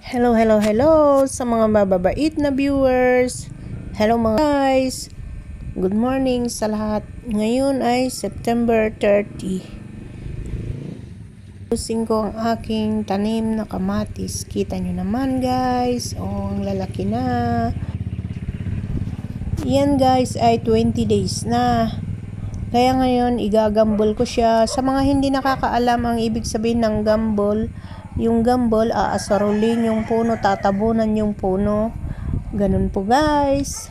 Hello, hello, hello sa mga mababait na viewers. Hello mga guys. Good morning sa lahat. Ngayon ay September 30. Using ko ang aking tanim na kamatis. Kita nyo naman guys. Ang lalaki na. Yan guys ay 20 days na. Kaya ngayon igagambol ko siya. Sa mga hindi nakakaalam ang ibig sabihin ng gambol, yung gambol, aasarulin yung puno, tatabunan yung puno. Ganun po guys.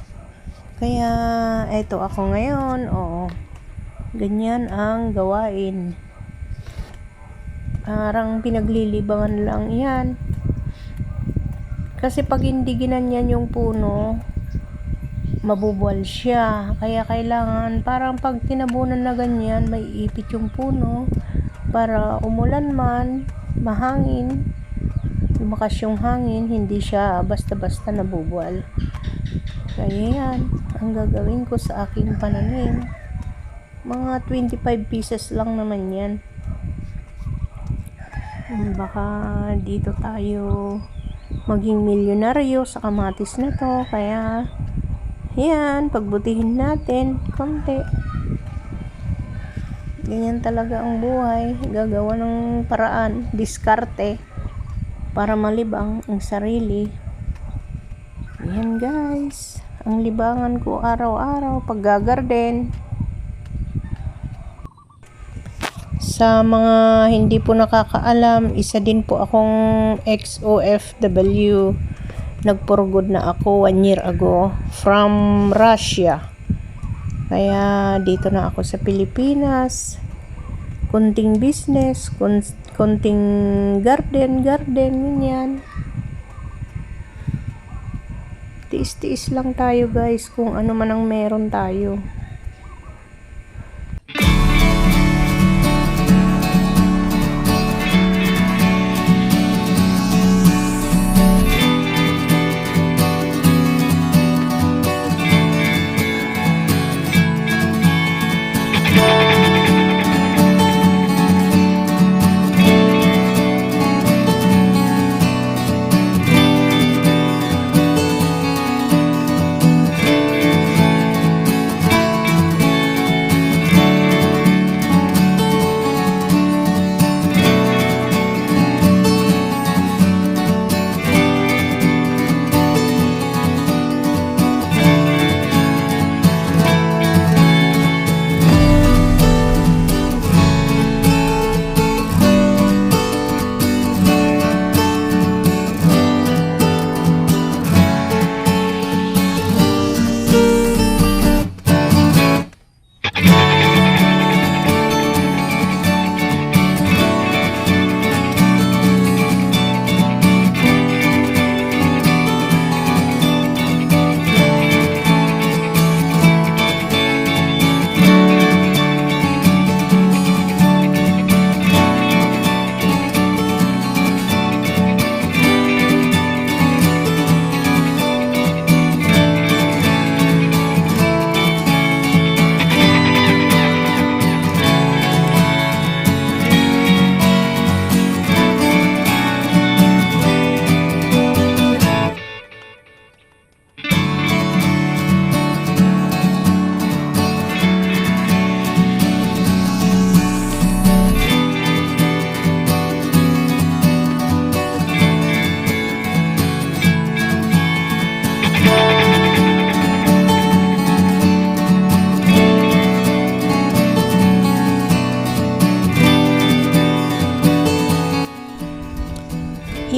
Kaya, eto ako ngayon. Ganyan ang gawain. Parang pinaglilibangan lang yan. Kasi pag hindi ginanyan yung puno, mabubuwal siya. Kaya kailangan, parang pag tinabunan na ganyan, may ipit yung puno. Para umulan man, mahangin, lumakas yung hangin, hindi siya basta-basta nabubuwal. Kaya yan, ang gagawin ko sa aking pananim. Mga 25 pieces lang naman yan. Baka dito tayo maging milyonaryo sa kamatis na to. Kaya yan, pagbutihin natin konti. Ganyan talaga ang buhay. Gagawa ng paraan, diskarte para malibang ang sarili. Yan guys, ang libangan ko araw-araw pag gagarden. Sa mga hindi po nakakaalam, isa din po akong ex-OFW. Nagpurgod na ako 1 year ago from Russia. Kaya dito na ako sa Pilipinas. Kunting business, kunting garden, ganyan. Tiis-tiis lang tayo guys kung ano man ang meron tayo.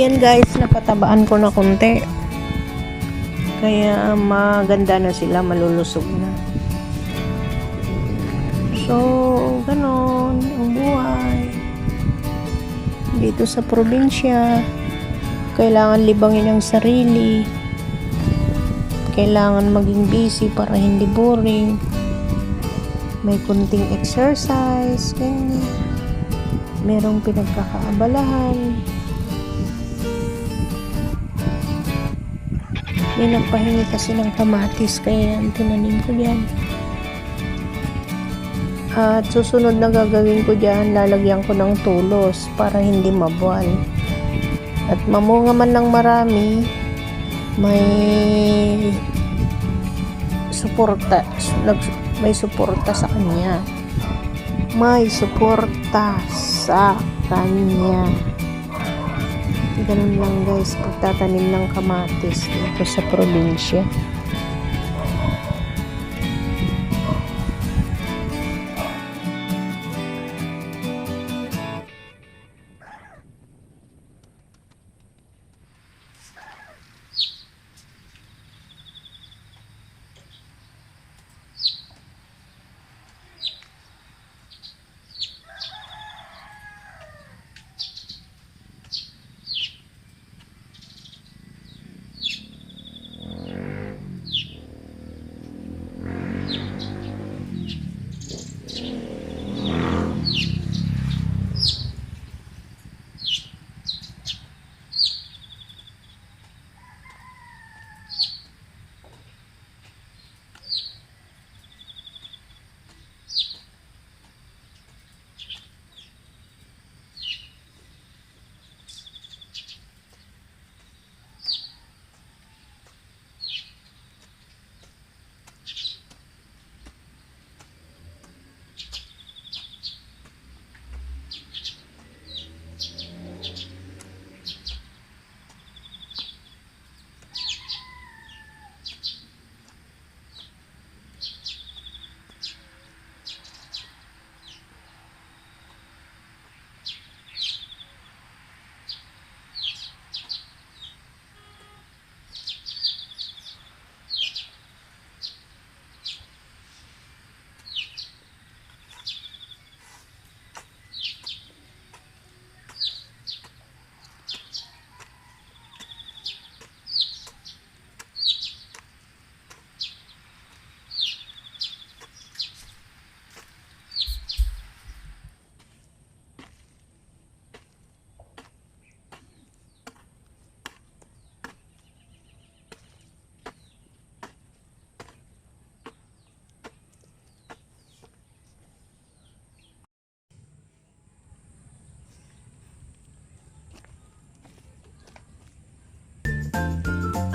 Yan guys, napatabaan ko na konti. Kaya maganda na sila, malulusog na. So, ganon ang buhay. Dito sa probinsya, kailangan libangin ang sarili. Kailangan maging busy para hindi boring. May kunting exercise, ganyan. Merong pinagkakaabalahan. May nagpahingi kasi ng kamatis, kaya ang tinanim ko dyan. At susunod na gagawin ko dyan, lalagyan ko ng tulos para hindi mabuwal. At mamunga man ng marami, may suporta, may suporta sa kanya. May suporta sa kanya. Ganun lang guys, pagtatanim ng kamatis dito sa probinsya.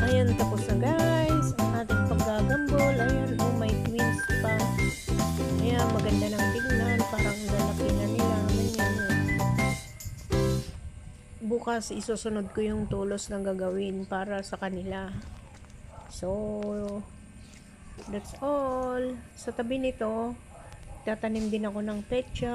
Ayan, tapos na guys ang ating paggagambol. Ayan, oh, may twins pa. Ayan, maganda ng tingnan, parang lalaki na nila. Ganyan, bukas isusunod ko yung tulos na gagawin para sa kanila. So that's all. Sa tabi nito, tatanim din ako ng pecha.